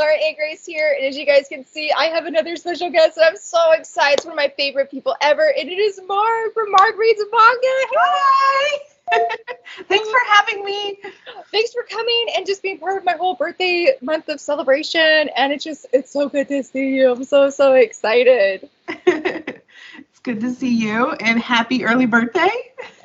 Laura A. Grace here, and as you guys can see, I have another special guest, and I'm so excited. It's one of my favorite people ever, and it is Marg from MargReadsManga. Hi! Thanks for having me. Thanks for coming and just being part of my whole birthday month of celebration, and it's so good to see you. I'm so excited. It's good to see you, and happy early birthday.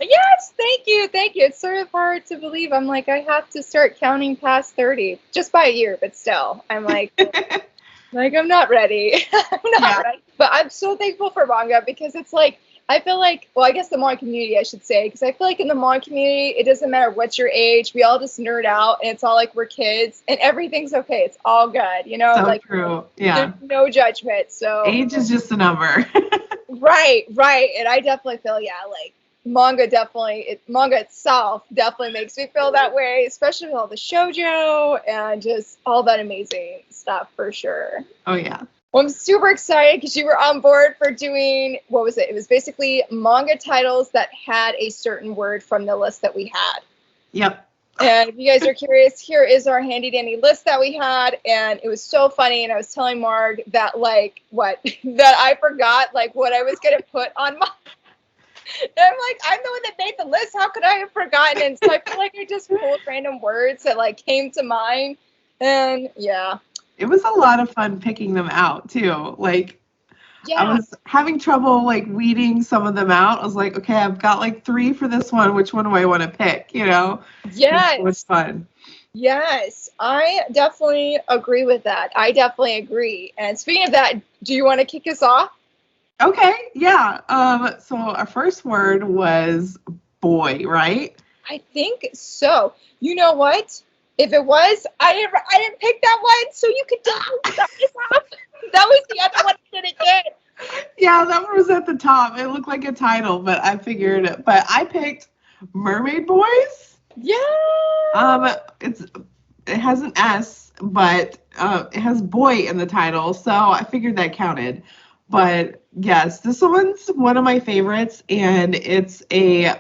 Yes, thank you. It's sort of hard to believe. I'm like, I have to start counting past 30, just by a year, but still, I'm like, I'm not ready. I'm not ready. But I'm so thankful for manga because it's like, I feel like, well, I guess the manga community, I should say, because I feel like in the manga community, it doesn't matter what's your age. We all just nerd out, and it's all like we're kids, and everything's okay. It's all good, you know? So like, true. Yeah. There's no judgment. So age is just a number. Right. And I definitely feel, like manga itself definitely makes me feel that way, especially with all the shoujo and just all that amazing stuff for sure. Oh, yeah. Well, I'm super excited because you were on board for doing, what was it? It was basically manga titles that had a certain word from the list that we had. Yep. And if you guys are curious, here is our handy dandy list that we had, and it was so funny. And I was telling Marg that that I forgot what I was gonna put on my. And I'm like, I'm the one that made the list. How could I have forgotten? And so I feel like I just pulled random words that came to mind, and yeah. It was a lot of fun picking them out too. Yeah. I was having trouble weeding some of them out. I was like, okay, I've got 3 for this one. Which one do I want to pick? Yes. It was fun. Yes, I definitely agree with that. I definitely agree. And speaking of that, do you want to kick us off? Okay, yeah. So our first word was boy, right? I think so. You know what? If it was, I didn't pick that one, so you could that was the other one that it did. Yeah, that one was at the top. It looked like a title, but I figured it. But I picked Mermaid Boys. Yeah. It has an S, but it has boy in the title, so I figured that counted. But yes, this one's one of my favorites, and it's a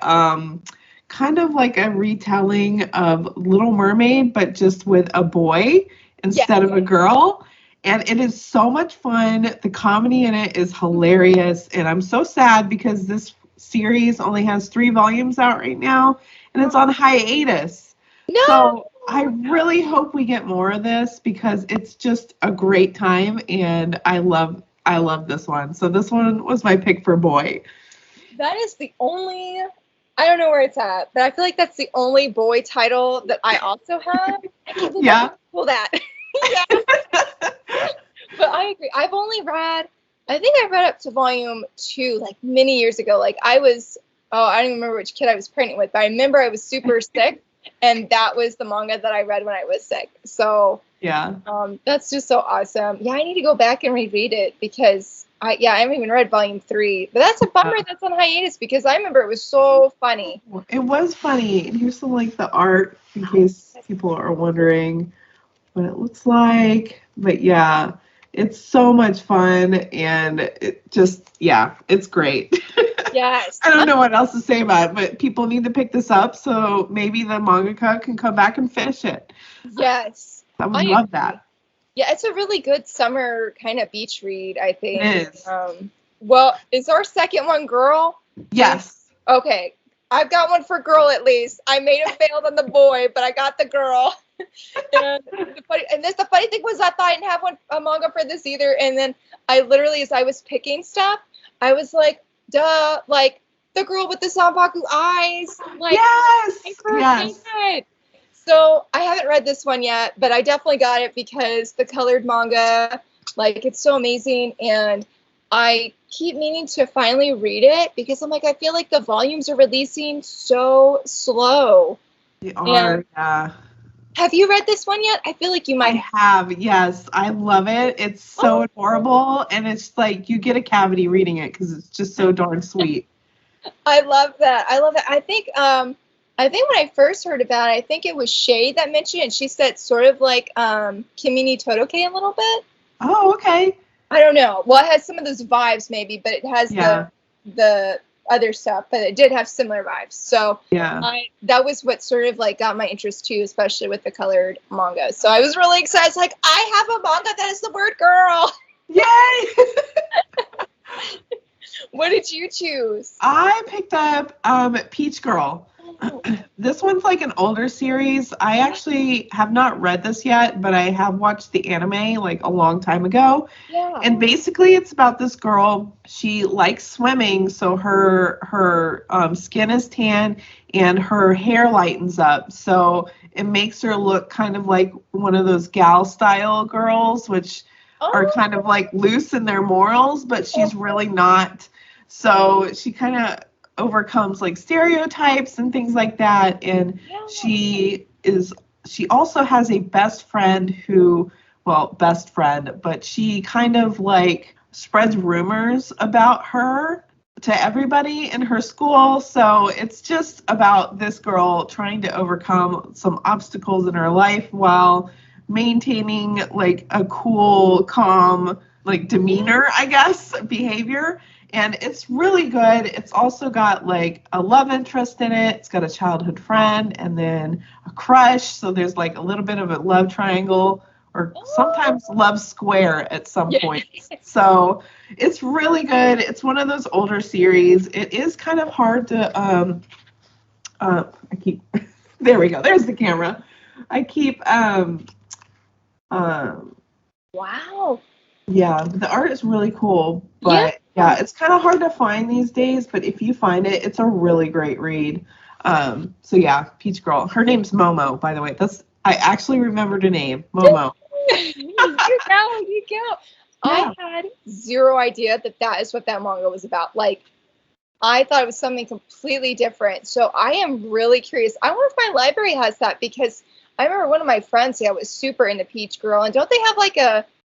kind of like a retelling of Little Mermaid, but just with a boy instead of a girl. And it is so much fun. The comedy in it is hilarious, and I'm so sad because this series only has 3 volumes out right now, and it's on hiatus. No. So I really hope we get more of this because it's just a great time, and I love this one. So this one was my pick for boy. That is the only, I don't know where it's at, but I feel like that's the only boy title that I also have. Yeah. Well, that. Yeah. But I agree. I think I read up to volume 2 many years ago. I don't even remember which kid I was pregnant with, but I remember I was super sick, and that was the manga that I read when I was sick. So yeah, that's just so awesome. Yeah, I need to go back and reread it because I haven't even read volume 3. But that's a bummer that's on hiatus because I remember it was so funny. It was funny. And here's some the art in case people are wondering what it looks like. But yeah, it's so much fun, and it just, it's great. Yes. I don't know what else to say about it, but people need to pick this up, so maybe the mangaka can come back and finish it. Yes. I would love that. Yeah, it's a really good summer kind of beach read, I think. It is. Well, is our second one girl? Yes. Okay. I've got one for girl at least. I may have failed on the boy, but I got the girl. And the funny thing was I thought I didn't have a manga for this either. And then I literally, as I was picking stuff, I was like, duh, the girl with the Sanpaku eyes. Yes. So I haven't read this one yet, but I definitely got it because the colored manga, it's so amazing. And I keep meaning to finally read it because I'm I feel like the volumes are releasing so slow. They are, yeah. Have you read this one yet? I feel like you might. I have, yes. I love it. It's so adorable, and it's you get a cavity reading it because it's just so darn sweet. I love that. I think when I first heard about it, I think it was Shay that mentioned it, and she said sort of Kimi ni Todoke a little bit. Oh, okay. I don't know. Well, it has some of those vibes maybe, but it has the other stuff, but it did have similar vibes. So Yeah. that was what sort of like got my interest too, especially with the colored manga. So I was really excited. It's like, I have a manga that is the word girl. Yay! What did you choose? I picked up Peach Girl. This one's like an older series. I actually have not read this yet, but I have watched the anime like a long time ago. Yeah. And basically it's about this girl. She likes swimming, so her skin is tan and her hair lightens up. So it makes her look kind of like one of those gal style girls, which are kind of like loose in their morals, but she's really not. So she kind of overcomes like stereotypes and things like that. And she also has a best friend who, well, best friend, but she kind of like spreads rumors about her to everybody in her school. So it's just about this girl trying to overcome some obstacles in her life while maintaining like a cool, calm, like demeanor, I guess, behavior. And it's really good. It's also got like a love interest in it. It's got a childhood friend and then a crush. So there's like a little bit of a love triangle or sometimes love square at some point. So it's really good. It's one of those older series. It is kind of hard to, there we go. There's the camera. I keep, Wow. Yeah, the art is really cool, but yeah, it's kind of hard to find these days, but if you find it, it's a really great read. So yeah, Peach Girl. Her name's Momo, by the way. I actually remembered her name, Momo. You go. Yeah. I had zero idea that is what that manga was about. Like, I thought it was something completely different. So I am really curious. I wonder if my library has that, because I remember one of my friends, was super into Peach Girl, and don't they have like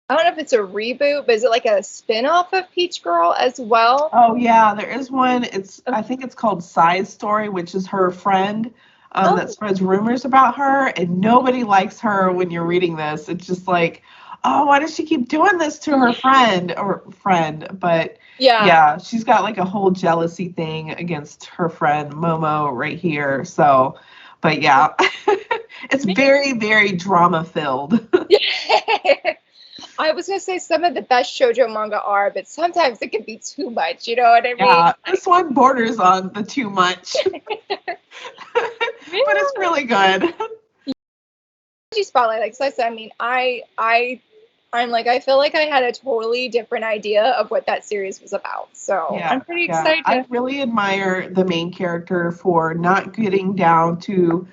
I don't know if it's a reboot, but is it like a spin-off of Peach Girl as well? Oh yeah, there is one. I think it's called Side Story, which is her friend that spreads rumors about her, and nobody likes her when you're reading this. It's just like, oh, why does she keep doing this to her friend? But yeah, she's got like a whole jealousy thing against her friend Momo right here. So, but yeah, it's very, very drama filled. I was going to say some of the best shoujo manga are, but sometimes it can be too much, you know what I mean? Yeah, this one borders on the too much. But it's really good. Spotlight, like I said, I mean, I'm like, I feel like I had a totally different idea of what that series was about. So I'm pretty excited. I really admire the main character for not getting down to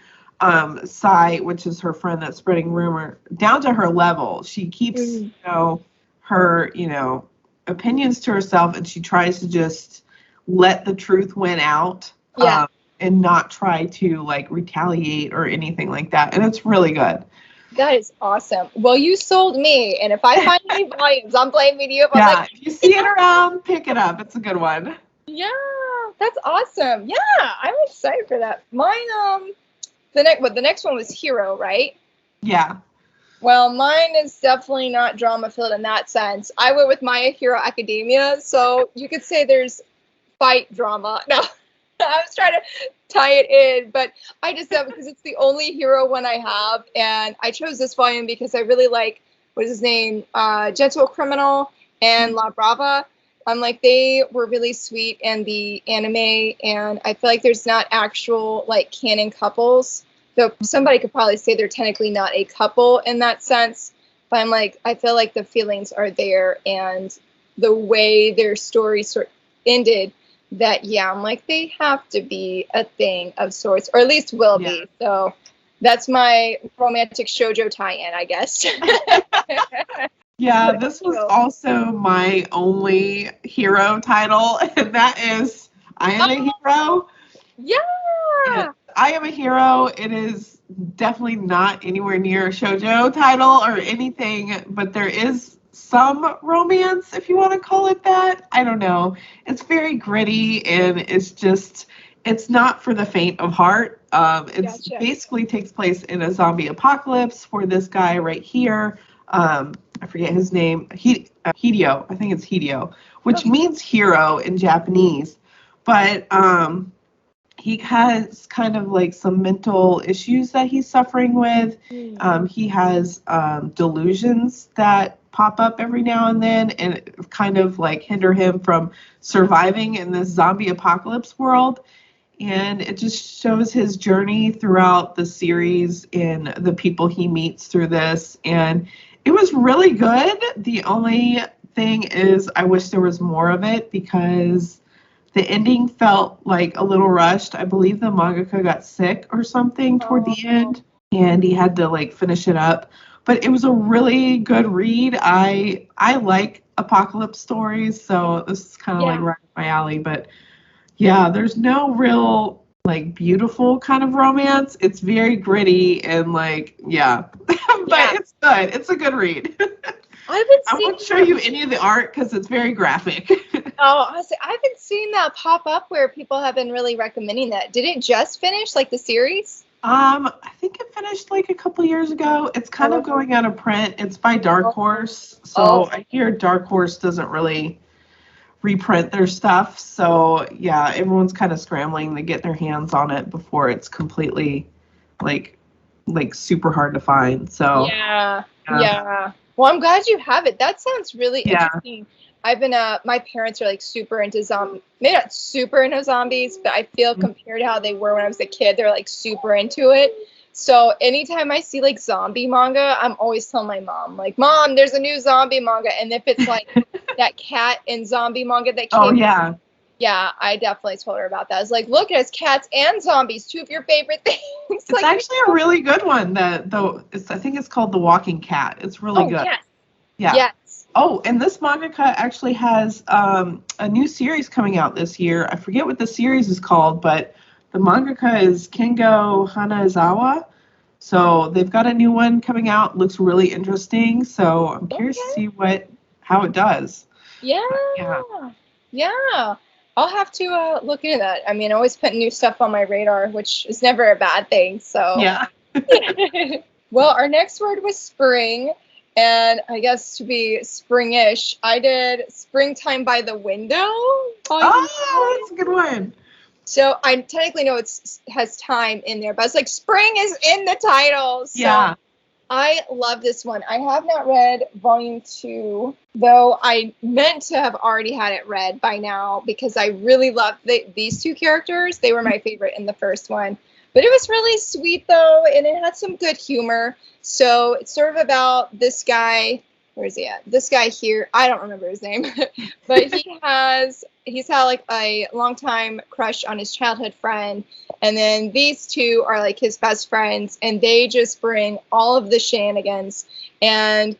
Sai, which is her friend that's spreading rumor, down to her level. She keeps, her, opinions to herself, and she tries to just let the truth win out. And not try to like retaliate or anything like that. And it's really good. That is awesome. Well, you sold me, and if I find any volumes, I'm blaming you. If you see it around, pick it up. It's a good one. Yeah, that's awesome. Yeah, I'm excited for that. Mine, the next one was Hero, right? Yeah. Well, mine is definitely not drama filled in that sense. I went with My Hero Academia, so you could say there's fight drama. No, I was trying to tie it in, but I just said because it's the only hero one I have, and I chose this volume because I really like, what is his name, Gentle Criminal and La Brava. I'm like, they were really sweet in the anime, and I feel like there's not actual like canon couples. So somebody could probably say they're technically not a couple in that sense, but I'm like, I feel like the feelings are there, and the way their story sort of ended, that I'm like, they have to be a thing of sorts, or at least will be. So that's my romantic shoujo tie-in, I guess. Yeah, this was also my only hero title, and that is I Am a Hero. Yeah. I Am a Hero. It is definitely not anywhere near a shoujo title or anything, but there is some romance, if you want to call it that. I don't know. It's very gritty, and it's not for the faint of heart. It basically takes place in a zombie apocalypse for this guy right here. I forget his name. Hideo. I think it's Hideo, which means hero in Japanese. but he has kind of like some mental issues that he's suffering with. He has delusions that pop up every now and then and kind of like hinder him from surviving in this zombie apocalypse world. And it just shows his journey throughout the series and the people he meets through this. And it was really good. The only thing is I wish there was more of it because the ending felt like a little rushed. I believe the mangaka got sick or something toward the end, and he had to like finish it up. But it was a really good read. I like apocalypse stories, so this is kind of like right up my alley. But yeah, there's no real like beautiful kind of romance. It's very gritty and like but it's good. It's a good read. I won't show you any of the art because it's very graphic. Honestly, I've been seeing that pop up where people have been really recommending that. Did it just finish, like the series? I think it finished like a couple years ago. It's kind of going out of print. It's by Dark Horse, so I hear Dark Horse doesn't really reprint their stuff. So yeah, everyone's kind of scrambling to get their hands on it before it's completely like super hard to find. So yeah. Well, I'm glad you have it. That sounds really interesting. I've been, my parents are like super into maybe not super into zombies, but I feel compared to how they were when I was a kid, they're like super into it. So anytime I see like zombie manga, I'm always telling my mom, like, Mom, there's a new zombie manga. And if it's like that cat and zombie manga that came out, yeah, I definitely told her about that. I was like, look, it's cats and zombies, two of your favorite things. It's like, actually a really good one. I think it's called The Walking Cat. It's really good. Yes. Yeah. Yes. Oh, and this mangaka actually has a new series coming out this year. I forget what the series is called, but the mangaka is Kengo Hanazawa. So they've got a new one coming out. Looks really interesting. So I'm curious to see how it does. Yeah. I'll have to look into that. I mean, I always put new stuff on my radar, which is never a bad thing. So yeah. Well, our next word was spring. And I guess to be springish, I did Springtime by the Window. Oh, that's a good one. So I technically know it has time in there, but it's like spring is in the title. So yeah. I love this one. I have not read volume 2, though I meant to have already had it read by now because I really loved these two characters. They were my favorite in the first one. But it was really sweet, though, and it had some good humor. So it's sort of about this guy. Where is he at? This guy here. I don't remember his name. But he's had like a longtime crush on his childhood friend. And then these two are like his best friends. And they just bring all of the shenanigans. And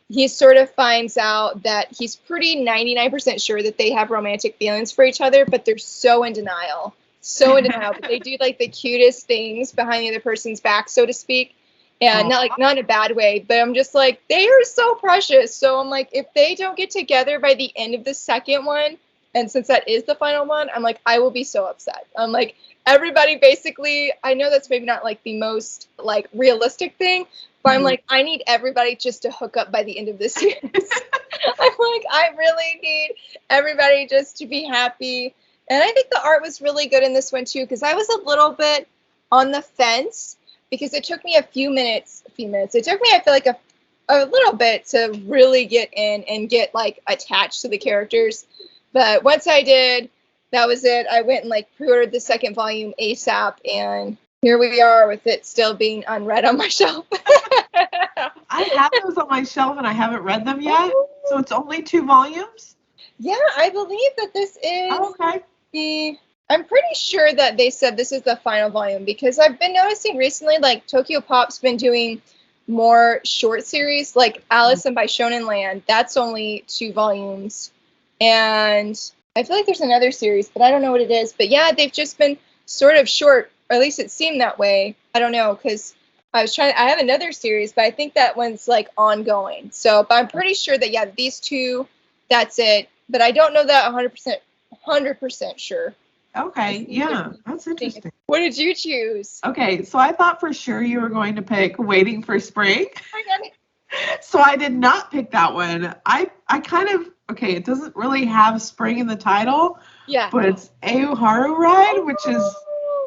he sort of finds out that he's pretty 99% sure that they have romantic feelings for each other. But they're so in denial. But they do like the cutest things behind the other person's back, so to speak. And not in a bad way, but I'm just like, they are so precious. So I'm like, if they don't get together by the end of the second one, and since that is the final one, I'm like, I will be so upset. I'm like, everybody basically, I know that's maybe not like the most like realistic thing, but I'm like, I need everybody just to hook up by the end of this series. I'm like, I really need everybody just to be happy. And I think the art was really good in this one too, because I was a little bit on the fence. Because it took me a few minutes. It took me, I feel like, a little bit to really get in and get, like, attached to the characters. But once I did, that was it. I went and, like, pre-ordered the second volume ASAP, and here we are with it still being unread on my shelf. I have those on my shelf, and I haven't read them yet. So it's only 2 volumes? Yeah, I believe that this is I'm pretty sure that they said this is the final volume because I've been noticing recently, like, Tokyo Pop's been doing more short series, like Alice and by Shonen Land. That's only 2 volumes. And I feel like there's another series, but I don't know what it is. But yeah, they've just been sort of short, or at least it seemed that way. I don't know, because I have another series, but I think that one's, like, ongoing. So, but I'm pretty sure that, yeah, these 2, that's it. But I don't know that 100% sure. Okay, yeah, that's interesting. What did you choose? Okay, so I thought for sure you were going to pick Waiting for Spring. So I did not pick that one. I kind of okay, it doesn't really have spring in the title, Yeah. but it's Au Haru Ride, which is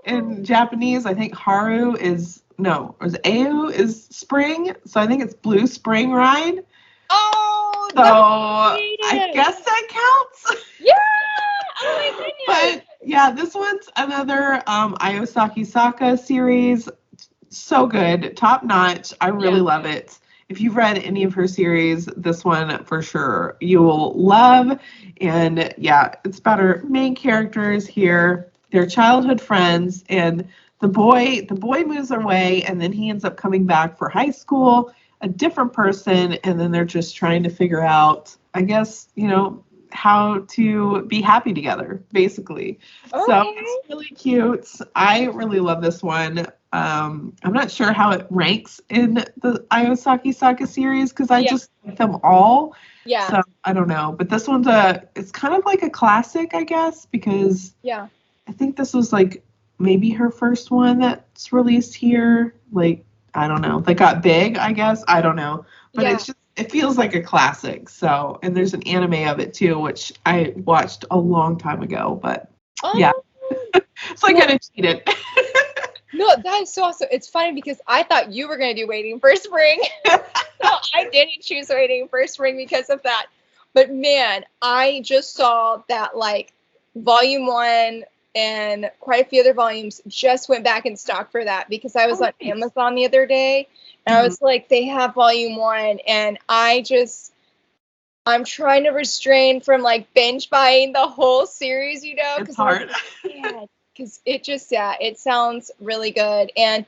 in Japanese, I think Haru is, no, or is Au is spring, so I think it's Blue Spring Ride. Oh, So that's I guess that counts. Yeah! Oh my goodness! But yeah, this one's another Ayosaki Saka series. So good, top notch. I really love it. If you've read any of her series, this one for sure you will love. And yeah, it's about her main characters here. They're childhood friends, and the boy moves away, and then he ends up coming back for high school, a different person, and then they're just trying to figure out, I guess, how to be happy together, basically. Okay. So it's really cute. I really love this one. I'm not sure how it ranks in the Ayosaki Saka series because I just like them all. Yeah. So I don't know. But this one's it's kind of like a classic, I guess, because I think this was like maybe her first one that's released here. Like, I don't know. They got big, I guess. I don't know. But it's just, it feels like a classic. So, and there's an anime of it too, which I watched a long time ago. But yeah. So I kind of cheated. No, that is so awesome. It's funny because I thought you were going to do Waiting for Spring. So I didn't choose Waiting for Spring because of that. But man, I just saw that like volume 1 and quite a few other volumes just went back in stock for that because I was on Amazon the other day and I was like, they have volume 1 and I'm trying to restrain from like binge buying the whole series, It's hard. Because it just, it sounds really good. And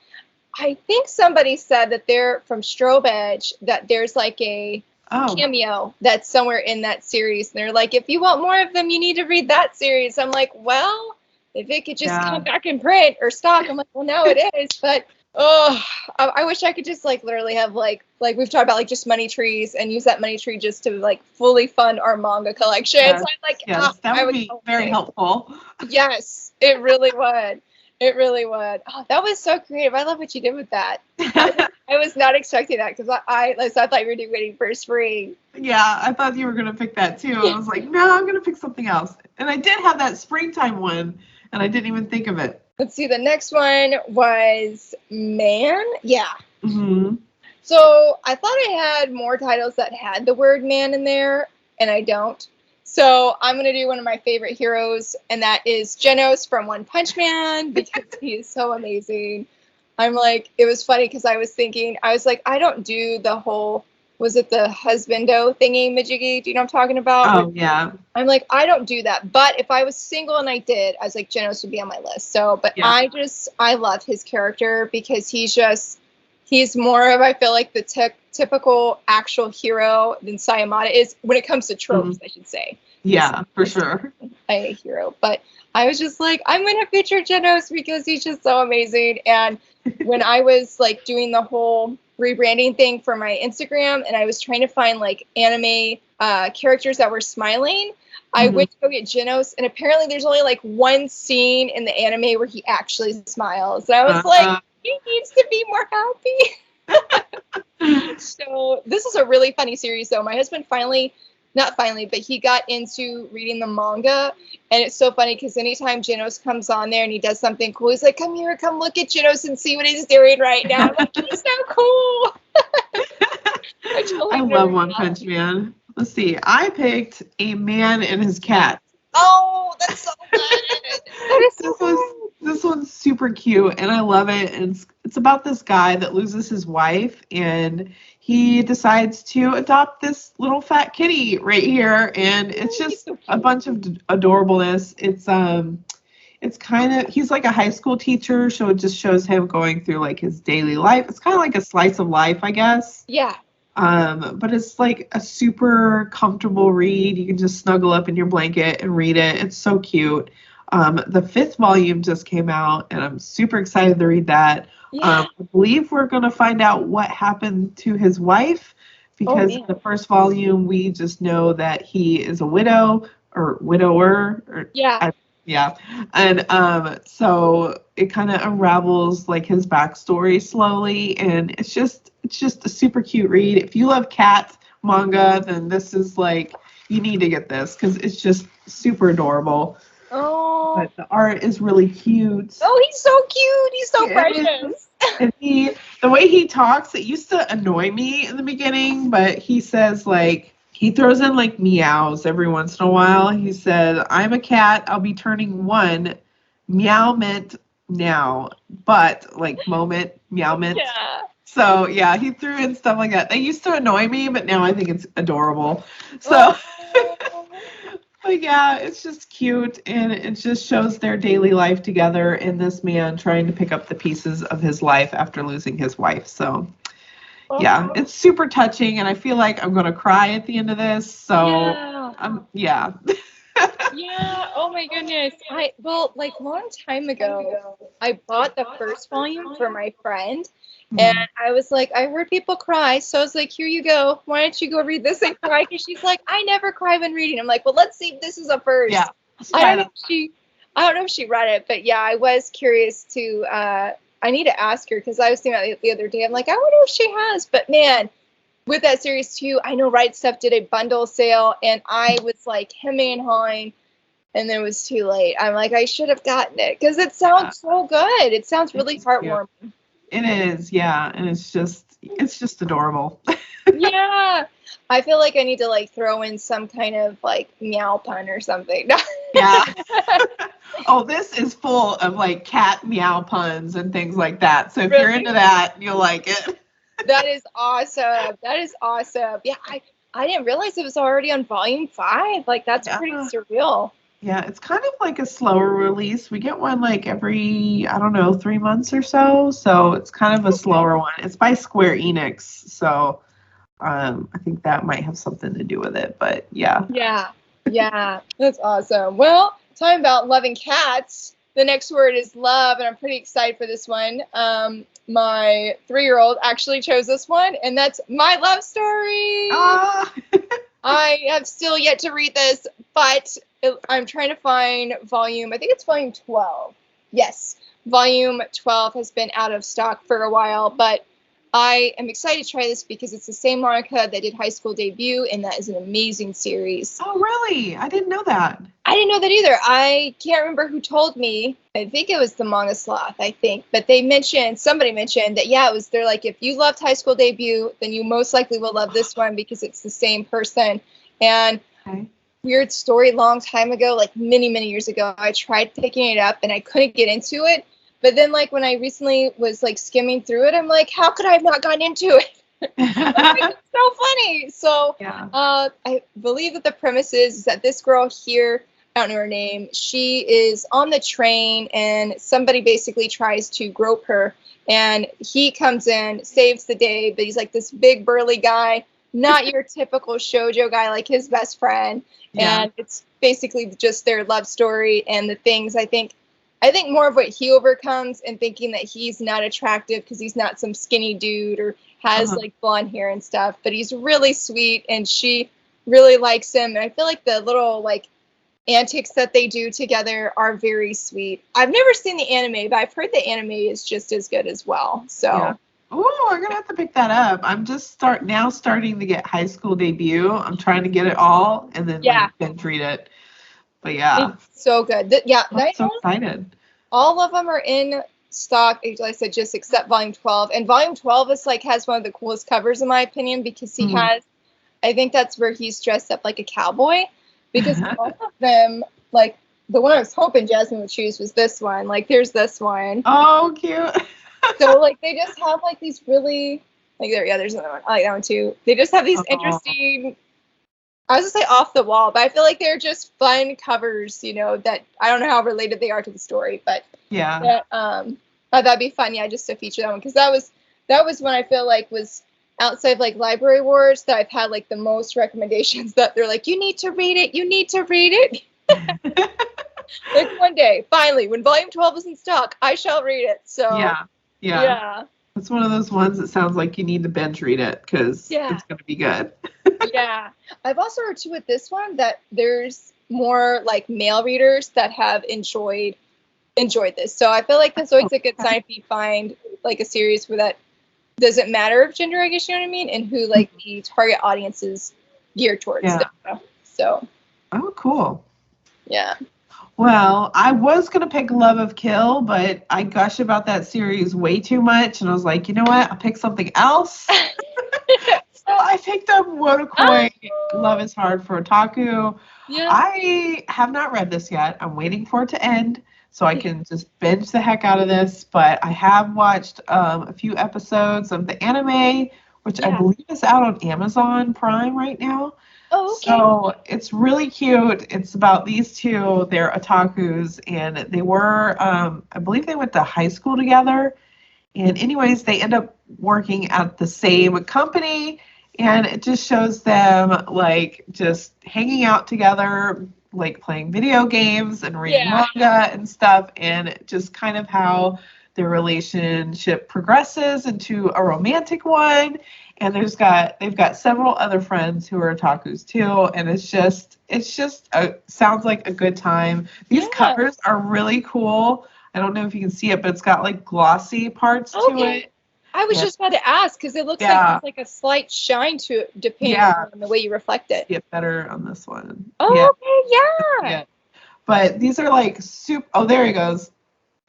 I think somebody said that they're from Strobe Edge, that there's like a cameo that's somewhere in that series. And they're like, if you want more of them, you need to read that series. I'm like, well, if it could just come back in print or stock, I'm like, well, no, it is. But, I wish I could just like literally have like we've talked about like just money trees and use that money tree just to like fully fund our manga collection. Yes, so I'm like, that would be very helpful. Yes, it really would. It really would. Oh, that was so creative. I love what you did with that. I was not expecting that because I thought you were doing Waiting for Spring. Yeah, I thought you were going to pick that too. I was like, no, I'm going to pick something else. And I did have that springtime one, and I didn't even think of it. Let's see. The next one was Man. Yeah. Mm-hmm. So I thought I had more titles that had the word man in there, and I don't. So I'm going to do one of my favorite heroes, and that is Genos from One Punch Man, because he is so amazing. I'm like, it was funny because I was like, I don't do the whole, was it the husbando thingy majiggy? Do you know what I'm talking about? Oh, yeah. I'm like, I don't do that. But if I was single and I did, I was like, Genos would be on my list. So, but I love his character because he's more of, I feel like, the typical actual hero than Sayamada is when it comes to tropes, I should say. Yeah, for sure. A hero. But I was just like, I'm going to feature Genos because he's just so amazing. And when I was like doing the whole rebranding thing for my Instagram and I was trying to find like anime characters that were smiling, I went to go get Genos, and apparently there's only like one scene in the anime where he actually smiles. And I was like, he needs to be more happy. So this is a really funny series though. My husband but he got into reading the manga, and it's so funny because anytime Genos comes on there and he does something cool, he's like, come look at Genos and see what he's doing right now. I'm like, he's so cool. I love One Punch Man. Let's see. I picked A Man and His Cat. Oh, that's so good. That is so good. This one's super cute, and I love it. And it's about this guy that loses his wife, and he decides to adopt this little fat kitty right here, and it's just a bunch of adorableness. It's kind of, he's like a high school teacher, so it just shows him going through like his daily life. It's kind of like a slice of life, I guess. Yeah. But it's like a super comfortable read. You can just snuggle up in your blanket and read it. It's so cute. The 5th volume just came out, and I'm super excited to read that. Yeah. I believe we're going to find out what happened to his wife, because in the 1st volume, we just know that he is a widower. Yeah. And so it kind of unravels like his backstory slowly, and it's just a super cute read. If you love cat manga, then this is like you need to get this because it's just super adorable. Oh. But the art is really cute. Oh, he's so cute. He's so precious. And the way he talks, it used to annoy me in the beginning, but he says like, he throws in like meows every once in a while. He said, I'm a cat. I'll be turning 1. Meow meant now, but like moment, meow meant. Yeah. So yeah, he threw in stuff like that. They used to annoy me, but now I think it's adorable. So. But yeah, it's just cute, and it just shows their daily life together and this man trying to pick up the pieces of his life after losing his wife. So yeah, it's super touching, and I feel like I'm going to cry at the end of this. So yeah. Yeah, oh my goodness. Like long time ago, I bought the first volume for my friend, and I was like, I heard people cry, so I was like, here you go. Why don't you go read this and cry? Because she's like, I never cry when reading. I'm like, well, let's see if this is a first. Yeah. I don't know if she read it, but yeah, I was curious to. I need to ask her because I was thinking about it the other day. I'm like, I wonder if she has, but man. With that series too, I know Right Stuff did a bundle sale, and I was like hemming and hawing, and then it was too late. I'm like, I should have gotten it because it sounds so good. It sounds really heartwarming. It is, yeah, and it's just adorable. Yeah, I feel like I need to like throw in some kind of like meow pun or something. Yeah. Oh, this is full of like cat meow puns and things like that. So if you're into that, you'll like it. That is awesome. That is awesome. Yeah, I didn't realize it was already on volume 5. Like, that's pretty surreal. Yeah, it's kind of like a slower release. We get one like every, I don't know, 3 months or so. So it's kind of a slower one. It's by Square Enix. So I think that might have something to do with it. But yeah. Yeah, that's awesome. Well, talking about loving cats, the next word is love, and I'm pretty excited for this one. My 3-year-old actually chose this one, and that's My Love Story. I have still yet to read this, but I'm trying to find volume. I think it's volume 12. Yes, volume 12 has been out of stock for a while, but I am excited to try this because it's the same manga that did High School Debut, and that is an amazing series. Oh, really? I didn't know that. I didn't know that either. I can't remember who told me. I think it was the Manga Sloth, I think. But somebody mentioned that, yeah, they're like, if you loved High School Debut, then you most likely will love this one because it's the same person. And weird story, long time ago, like many, many years ago, I tried picking it up and I couldn't get into it. But then, like, when I recently was, like, skimming through it, I'm like, how could I have not gotten into it? It's so funny. So I believe that the premise is that this girl here, I don't know her name, she is on the train, and somebody basically tries to grope her. And he comes in, saves the day, but he's, like, this big, burly guy, not your typical shoujo guy, like his best friend. Yeah. And it's basically just their love story and the things I think more of what he overcomes and thinking that he's not attractive because he's not some skinny dude or has like blonde hair and stuff, but he's really sweet and she really likes him. And I feel like the little like antics that they do together are very sweet. I've never seen the anime, but I've heard the anime is just as good as well. So. Oh, I'm gonna have to pick that up. I'm just starting to get High School Debut. I'm trying to get it all and then binge read it. But yeah, it's so good. I'm so excited. All of them are in stock, like I said, just except volume 12. And volume 12 is like has one of the coolest covers in my opinion because he has, I think that's where he's dressed up like a cowboy. Because all of them, like the one I was hoping Jasmine would choose was this one. Like there's this one. Oh, cute. So like they just have like these really like there's another one. I like that one too. They just have these interesting. I was gonna say off the wall, but I feel like they're just fun covers, you know, that I don't know how related they are to the story, but that'd be fun, just to feature that one because that was one I feel like was outside of like Library Wars that I've had like the most recommendations that they're like, you need to read it. Like one day, finally, when volume 12 is in stock, I shall read it. So yeah. It's one of those ones that sounds like you need to binge read it because it's going to be good. Yeah. I've also heard too with this one that there's more like male readers that have enjoyed this. So I feel like that's always a good sign if you find like a series where that doesn't matter of gender, I guess you know what I mean, and who like the target audience is geared towards. So. Oh, cool. Yeah. Well, I was going to pick Love of Kill, but I gush about that series way too much, and I was like, you know what? I'll pick something else. So I picked up Wotakoi, Love is Hard for Otaku. Yeah. I have not read this yet. I'm waiting for it to end so I can just binge the heck out of this, but I have watched a few episodes of the anime, which I believe is out on Amazon Prime right now. Oh, okay. So it's really cute. It's about these two. They're otakus, and they were, I believe they went to high school together. And anyways, they end up working at the same company, and it just shows them like just hanging out together, like playing video games and reading manga and stuff, and just kind of how their relationship progresses into a romantic one. And they've got several other friends who are otakus too, and it's just sounds like a good time. These covers are really cool. I don't know if you can see it, but it's got like glossy parts to it. I was just about to ask because it looks like there's like a slight shine to it depending on the way you reflect it. See it better on this one. Oh, okay, yeah. But these are like super. Oh, there he goes.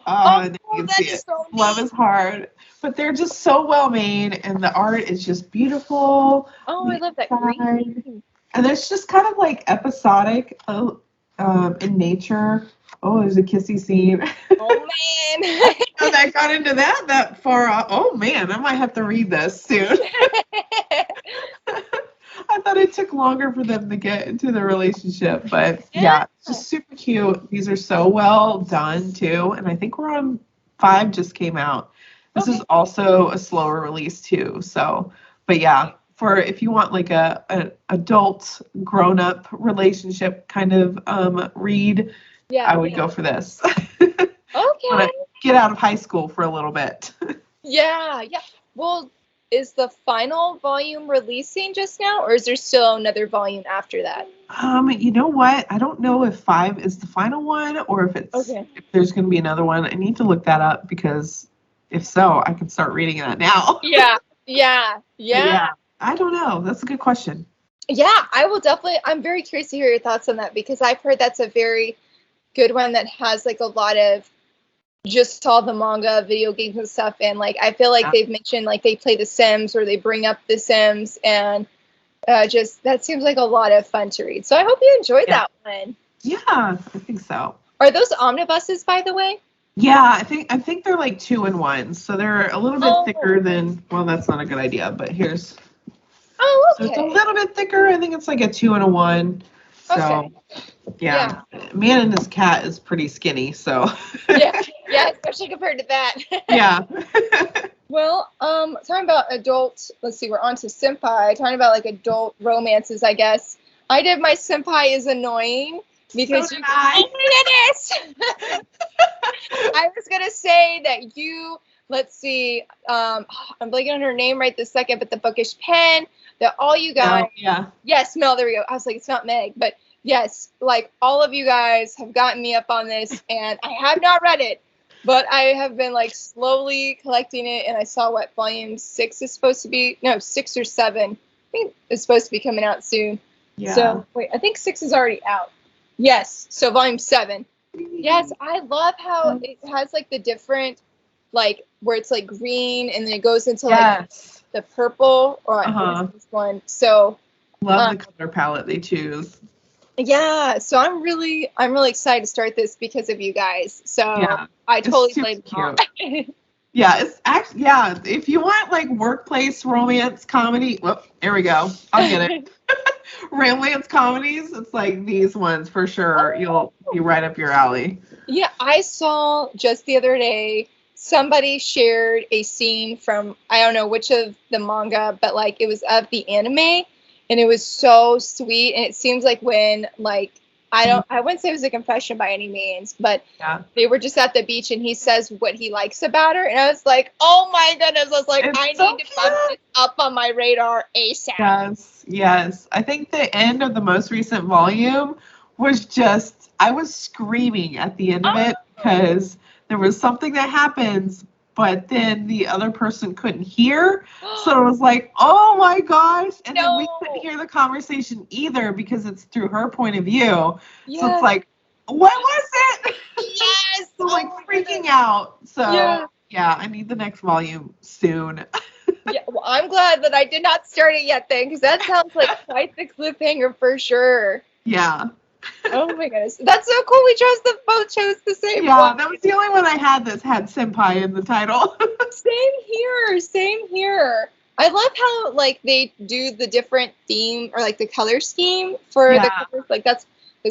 Oh, you can see it. So Love is Hard. But they're just so well made, and the art is just beautiful. Oh, I love that green. And it's just kind of like episodic in nature. Oh, there's a kissy scene. Oh, man. I got into that far off. Oh, man, I might have to read this soon. I thought it took longer for them to get into the relationship, but yeah, it's just super cute. These are so well done, too, and I think we're on 5 just came out. This is also a slower release, too, so, but yeah. For if you want like a adult grown-up relationship kind of read, I would go for this. Okay. Get out of high school for a little bit. Yeah. Well, is the final volume releasing just now, or is there still another volume after that? You know what? I don't know if 5 is the final one or if it's if there's going to be another one. I need to look that up because if so, I can start reading that now. Yeah. I don't know. That's a good question. Yeah, I will definitely. I'm very curious to hear your thoughts on that because I've heard that's a very good one that has like a lot of just all the manga, video games and stuff. And like, I feel like they've mentioned like they play The Sims or they bring up The Sims and just that seems like a lot of fun to read. So I hope you enjoyed that one. Yeah, I think so. Are those omnibuses, by the way? Yeah, I think they're like 2-in-1, so they're a little bit thicker than. Well, that's not a good idea, but here's. Oh, okay. So it's a little bit thicker. I think it's like a 2-in-1. So, yeah. Man and his cat is pretty skinny, so. yeah, especially compared to that. Yeah. Well, talking about adult, let's see, we're on to Senpai. Talking about like adult romances, I guess. I did my Senpai is Annoying because so you. Oh my goodness! I was gonna say that you. Let's see. I'm blanking on her name right this second, but the bookish pen. That all you guys. Yes, Mel. There we go. I was like, it's not Meg, but yes, like all of you guys have gotten me up on this, and I have not read it, but I have been like slowly collecting it, and I saw what volume 6 is supposed to be. No, 6 or 7. I think it's supposed to be coming out soon. Yeah. So wait, I think 6 is already out. Yes. So volume 7. Yes, I love how it has like the different, like where it's like green and then it goes into like the purple or this one. So love the color palette they choose. Yeah, so I'm really excited to start this because of you guys. So I totally played cute. Yeah, it's actually if you want like workplace romance comedy, there we go. I'll get it. Romance comedies, it's like these ones for sure. You'll be right up your alley. Yeah, I saw just the other day somebody shared a scene from, I don't know which of the manga, but like it was of the anime, and it was so sweet. And it seems like when like I wouldn't say it was a confession by any means, but they were just at the beach and he says what he likes about her, and I was like, oh my goodness! I was like, I need to bump this up on my radar ASAP. Yes. I think the end of the most recent volume was just I was screaming at the end of it because there was something that happens, but then the other person couldn't hear. So it was like, oh my gosh. And then we couldn't hear the conversation either because it's through her point of view. Yes. So it's like, what was it? Yes. So like freaking out. So yeah, I need the next volume soon. Yeah, well, I'm glad that I did not start it yet then, because that sounds like quite the cliffhanger for sure. Yeah. Oh my goodness. That's so cool. We both chose the same one. Yeah, that was the only one I had that had Senpai in the title. Same here. I love how like they do the different theme or like the color scheme for the colors. Like that's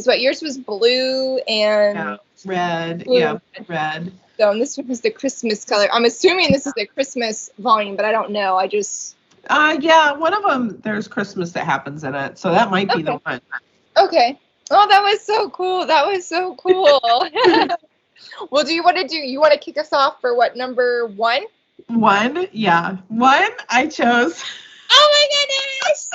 what yours was blue and red. Blue. Yeah, red. So and this one was the Christmas color. I'm assuming this is the Christmas volume, but I don't know. I just yeah, one of them there's Christmas that happens in it, so that might be the one. Okay. Oh, that was so cool. Well, you want to kick us off for what, number 1? 1, yeah. 1, I chose. Oh my goodness!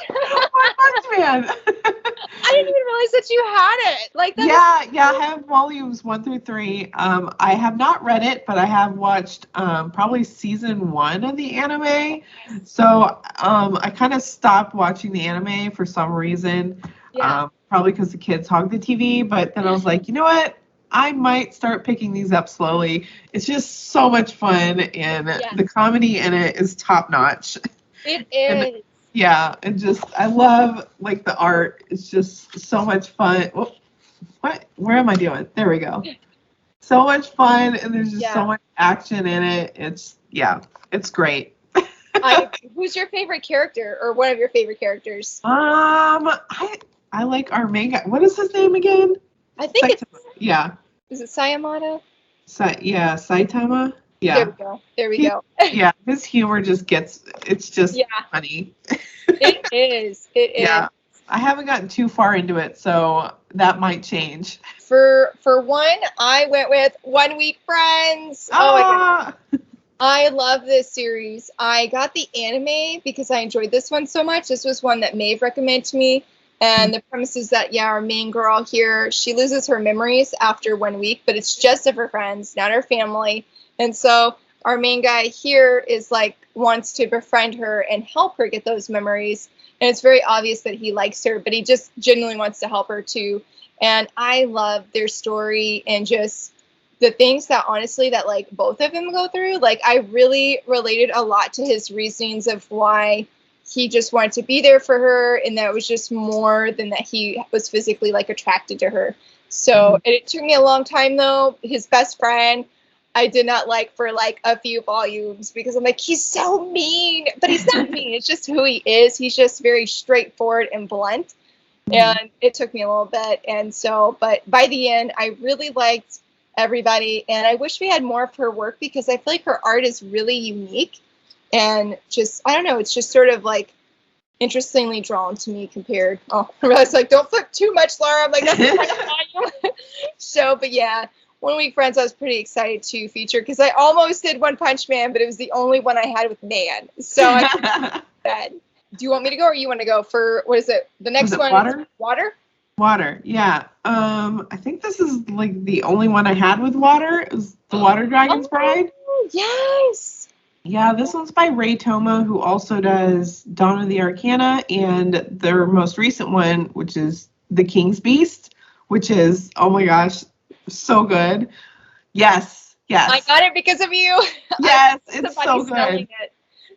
One Punch Man. I didn't even realize that you had it. Like that. Yeah, I have volumes 1 through 3. I have not read it, but I have watched probably season 1 of the anime. So I kind of stopped watching the anime for some reason. Yeah. Probably because the kids hogged the TV, but then I was like, you know what? I might start picking these up slowly. It's just so much fun, and the comedy in it is top notch. It is. And, yeah, and just I love like the art. It's just so much fun. Oh, what? Where am I doing? There we go. So much fun, and there's just so much action in it. It's great. Who's your favorite character, or one of your favorite characters? I like our main guy. What is his name again? I think Is it Sayamada? Saitama. Yeah. There we go. Yeah, his humor just it's just funny. It is. Yeah. I haven't gotten too far into it, so that might change. For 1, I went with 1 Week Friends. Oh my God. I love this series. I got the anime because I enjoyed this one so much. This was one that Maeve recommended to me. And the premise is that, our main girl here, she loses her memories after 1 week, but it's just of her friends, not her family. And so our main guy here is like, wants to befriend her and help her get those memories. And it's very obvious that he likes her, but he just genuinely wants to help her too. And I love their story and just the things that honestly that like both of them go through. Like I really related a lot to his reasonings of why he just wanted to be there for her, and that was just more than that he was physically like attracted to her. So and it took me a long time though. His best friend I did not like for like a few volumes because I'm like, he's so mean, but he's not mean. It's just who he is. He's just very straightforward and blunt. And it took me a little bit. And so, but by the end, I really liked everybody. And I wish we had more of her work because I feel like her art is really unique. And just, I don't know, it's just sort of like interestingly drawn to me compared. Oh, I realized like, don't flip too much, Laura. I'm like, that's the kind of volume. So, but yeah, 1 Week Friends I was pretty excited to feature because I almost did One Punch Man, but it was the only one I had with Man. So I said, do you want me to go or you want to go for, what is it? The next one is Water? Water, yeah. I think this is like the only one I had with water. It was The Water Dragon's Bride. Yes. Yeah, this one's by Ray Toma, who also does Dawn of the Arcana, and their most recent one, which is The King's Beast, which is, oh my gosh, so good. Yes. I got it because of you. Yes, it's so good.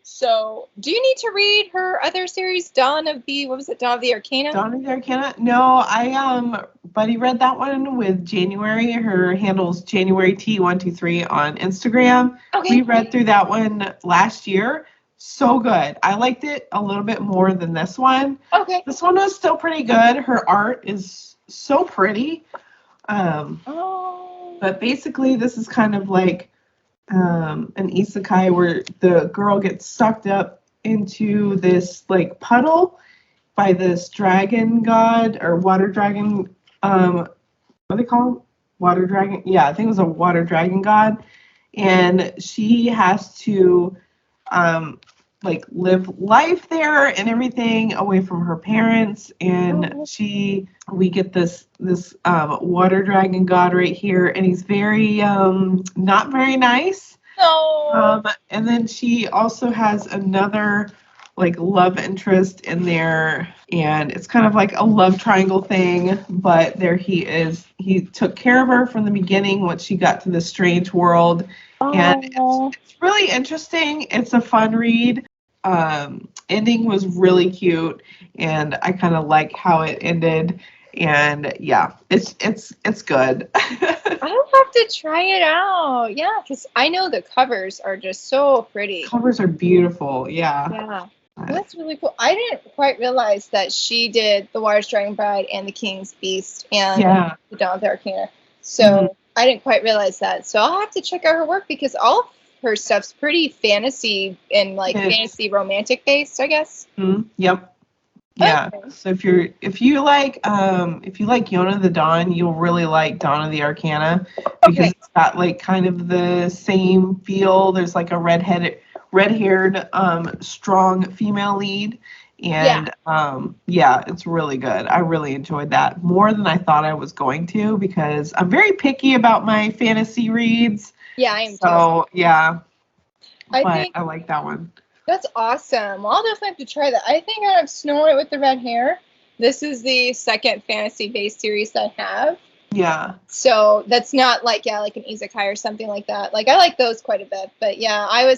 So, do you need to read her other series, Dawn of the Arcana? Dawn of the Arcana? No, Buddy read that one with January. Her handle's January T123 on Instagram. Okay. We read through that one last year. So good. I liked it a little bit more than this one. Okay. This one was still pretty good. Her art is so pretty. But basically, this is kind of like an isekai where the girl gets sucked up into this like puddle by this dragon god or water dragon. What do they call him? Water dragon. Yeah, I think it was a water dragon god, and she has to like live life there and everything away from her parents. And we get this water dragon god right here, and he's very not very nice. No. And then she also has another like love interest in there, and it's kind of like a love triangle thing, but there he took care of her from the beginning once she got to this strange world. And Oh. it's really interesting. It's a fun read. Ending was really cute, and I kind of like how it ended. And yeah, it's good. I'll have to try it out. Yeah, because I know the covers are just so pretty. Covers are beautiful. Yeah. Yeah. Well, that's really cool. I didn't quite realize that she did The Water's Dragon Bride and The King's Beast and Yeah. The Dawn of the Arcana. So I didn't quite realize that. So I'll have to check out her work because all of her stuff's pretty fantasy and like fantasy romantic based, I guess. Yep. Yeah. Okay. So if you like Yona the Dawn, you'll really like Dawn of the Arcana because it's got like kind of the same feel. There's like a red-haired strong female lead, and yeah, it's really good. I really enjoyed that more than I thought I was going to because I'm very picky about my fantasy reads. Yeah, I am too. So yeah, I but think I like that one. that's awesome. Well, I'll definitely have to try that. I think out of Snow White with the Red Hair, this is the second fantasy-based series I have. Yeah. So that's not like like an isekai or something like that. Like I like those quite a bit. But yeah, I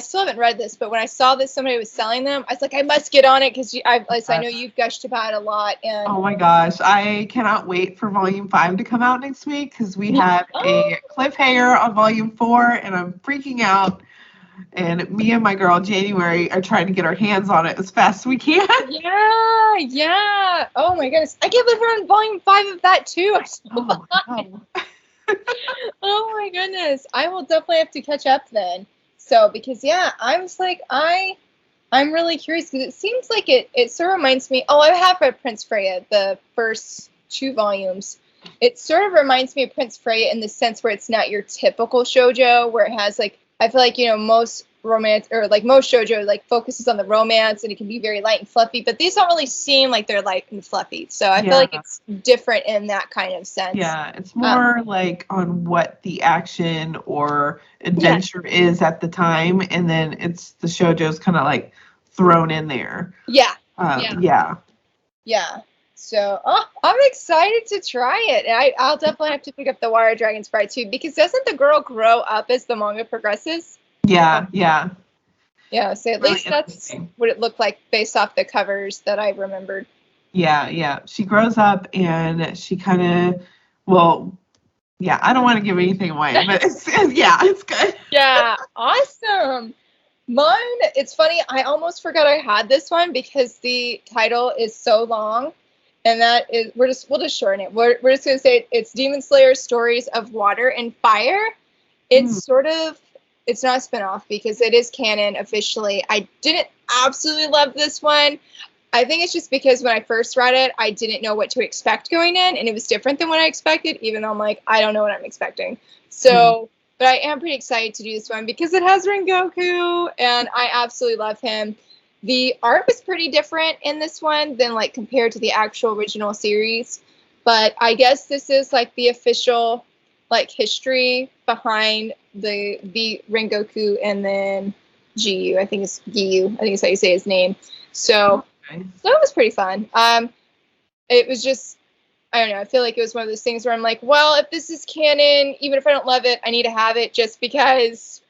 still haven't read this, but when I saw that somebody was selling them, I was like, I must get on it because I know you've gushed about it a lot. And oh my gosh, I cannot wait for Volume 5 to come out next week because we have a cliffhanger on Volume 4, and I'm freaking out. And me and my girl January are trying to get our hands on it as fast as we can. Yeah. Oh my goodness, I can't believe we're on Volume 5 of that too. I'm so behind. Oh my goodness, I will definitely have to catch up then. So, because I was like, I'm really curious because it seems like it sort of reminds me. Oh, I have read Prince Freya, the first 2 volumes. It sort of reminds me of Prince Freya in the sense where it's not your typical shoujo, where it has like I feel like most romance or like most shoujo like focuses on the romance and it can be very light and fluffy, but these don't really seem like they're light and fluffy. So I feel like it's different in that kind of sense. Yeah, it's more like on what the action or adventure is at the time, and then it's the shoujo's kind of like thrown in there. Yeah. So I'm excited to try it. And I'll definitely have to pick up the Water Dragon's Bride too, because doesn't the girl grow up as the manga progresses? Yeah, so at least that's what it looked like based off the covers that I remembered. Yeah. She grows up and she kind of, I don't want to give anything away, but it's good. Yeah, awesome. Mine, it's funny, I almost forgot I had this one because the title is so long. And that is, we'll just shorten it. We're just going to say it's Demon Slayer Stories of Water and Fire. It's it's not a spinoff because it is canon officially. I didn't absolutely love this one. I think it's just because when I first read it, I didn't know what to expect going in, and it was different than what I expected, even though I'm like, I don't know what I'm expecting. So, but I am pretty excited to do this one because it has Rengoku, and I absolutely love him. The art was pretty different in this one than like compared to the actual original series, but I guess this is like the official like history behind the Rengoku and then Giyu. I think it's Giyu. I think it's how you say his name. So it was pretty fun. It was just, I don't know. I feel like it was one of those things where I'm like, well, if this is canon, even if I don't love it, I need to have it just because,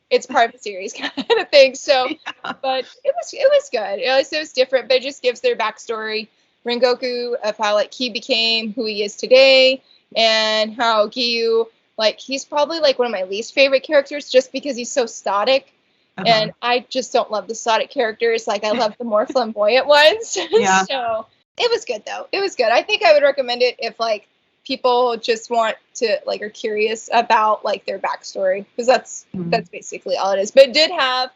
it's part of the series kind of thing. So, but it was good. It was different, but it just gives their backstory. Rengoku of how like he became who he is today, and how Giyu, like he's probably like one of my least favorite characters just because he's so static. And I just don't love the static characters. Like I love the more flamboyant ones. Yeah. So it was good though. It was good. I think I would recommend it if like people just want to like are curious about like their backstory, because that's basically all it is. But it did have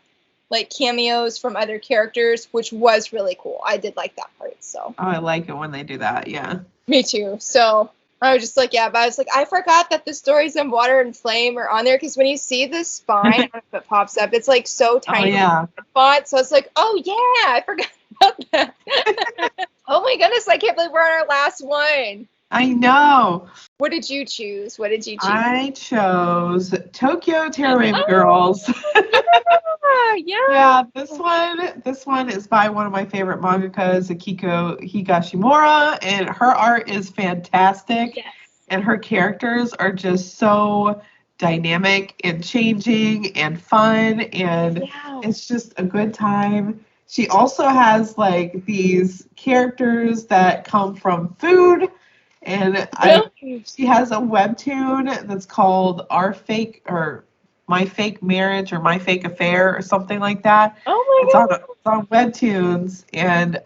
like cameos from other characters, which was really cool. I did like that part. So I like it when they do that. Yeah, me too. So I was just like, but I was like, I forgot that the stories in Water and Flame are on there, because when you see the spine, I don't know if it pops up, it's like so tiny font. So I was like, oh yeah, I forgot about that. Oh my goodness, I can't believe we're on our last one. I know. What did you choose? I chose Tokyo Terrain Girls. Yeah. Yeah, this one is by one of my favorite mangakas, Akiko Higashimura, and her art is fantastic. Yes. And her characters are just so dynamic and changing and fun, and it's just a good time. She also has like these characters that come from food, and she has a webtoon that's called My Fake Marriage or My Fake Affair or something like that. Oh my God. It's on webtoons, and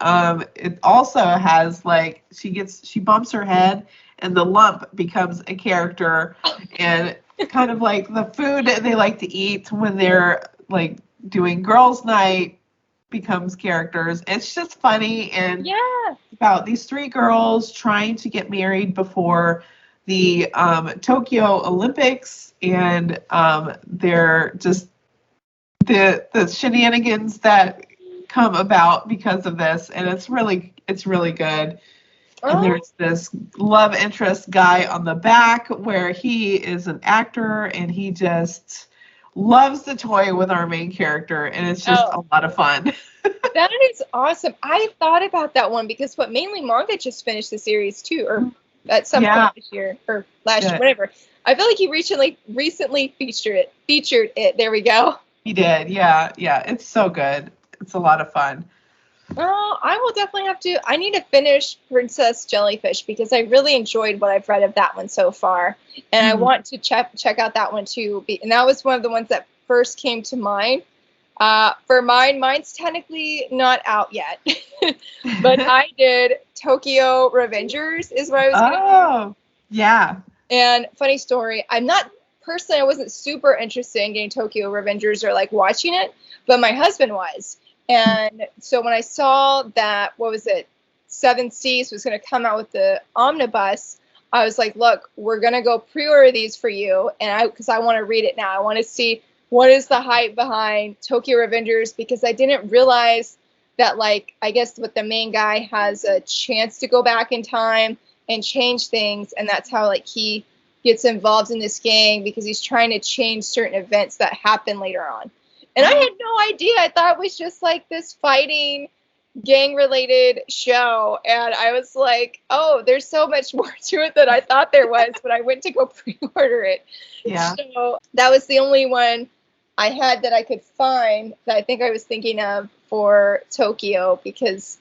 it also has like she bumps her head and the lump becomes a character, and kind of like the food that they like to eat when they're like doing girls' night becomes characters. It's just funny, and about these 3 girls trying to get married before the Tokyo Olympics, and they're just the shenanigans that come about because of this, and it's really good. And there's this love interest guy on the back where he is an actor, and he just loves to toy with our main character, and it's just a lot of fun. That is awesome. I thought about that one because mainly Manga just finished the series too, or at some point this year or last year, whatever. I feel like he recently featured it. There we go. He did, yeah. It's so good. It's a lot of fun. Oh, I will definitely have to. I need to finish Princess Jellyfish because I really enjoyed what I've read of that one so far, and I want to check out that one too. And that was one of the ones that first came to mind. For mine's technically not out yet, but I did Tokyo Revengers is what I was going to do. Yeah. And funny story, I wasn't super interested in getting Tokyo Revengers or like watching it, but my husband was. And so when I saw that, 7 Seas was going to come out with the omnibus, I was like, look, we're going to go pre-order these for you. And because I want to read it now. I want to see what is the hype behind Tokyo Revengers, because I didn't realize that, like, I guess what the main guy has a chance to go back in time and change things. And that's how, like, he gets involved in this gang because he's trying to change certain events that happen later on. And I had no idea. I thought it was just like this fighting gang-related show. And I was like, oh, there's so much more to it than I thought there was when I went to go pre-order it. Yeah. So that was the only one I had that I could find that I think I was thinking of for Tokyo, because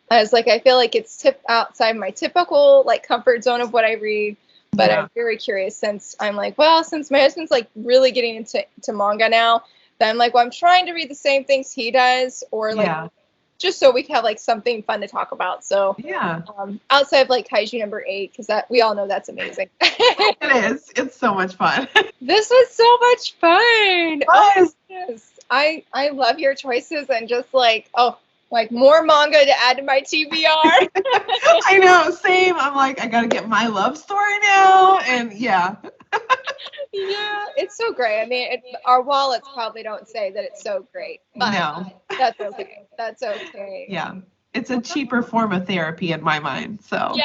I was like, I feel like it's outside my typical like comfort zone of what I read. But I'm very curious since I'm like, well, since my husband's like really getting into manga now, then I'm like, well, I'm trying to read the same things he does, or like just so we can have like something fun to talk about. So outside of like Kaiju number 8, because that we all know that's amazing. It is. It's so much fun. This was so much fun. Yes. Yes. I love your choices, and just like more manga to add to my TBR. I know, same. I'm like, I gotta get my love story now, and yeah, it's so great. I mean, our wallets probably don't say that it's so great, but that's okay. That's okay. Yeah, it's a cheaper form of therapy in my mind. So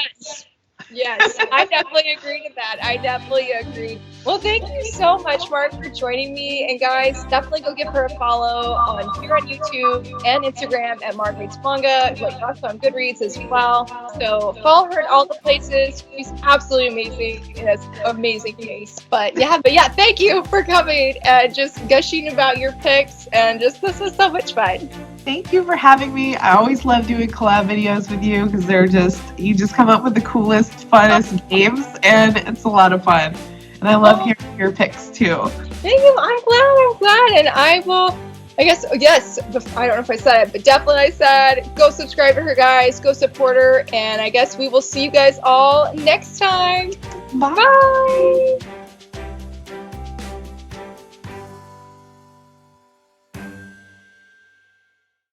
Yes, I definitely agree to that. I definitely agree. Well, thank you so much, Mark, for joining me. And guys, definitely go give her a follow here on YouTube and Instagram at MargReadsManga, like also on Goodreads as well. So follow her at all the places. She's absolutely amazing. It has amazing taste. But yeah, thank you for coming and just gushing about your picks. And this was so much fun. Thank you for having me. I always love doing collab videos with you because you just come up with the coolest, funnest games, and it's a lot of fun. And I love hearing your picks too. Thank you. I'm glad. And I will, I guess, yes, I don't know if I said it, but definitely I said, go subscribe to her, guys. Go support her. And I guess we will see you guys all next time. Bye.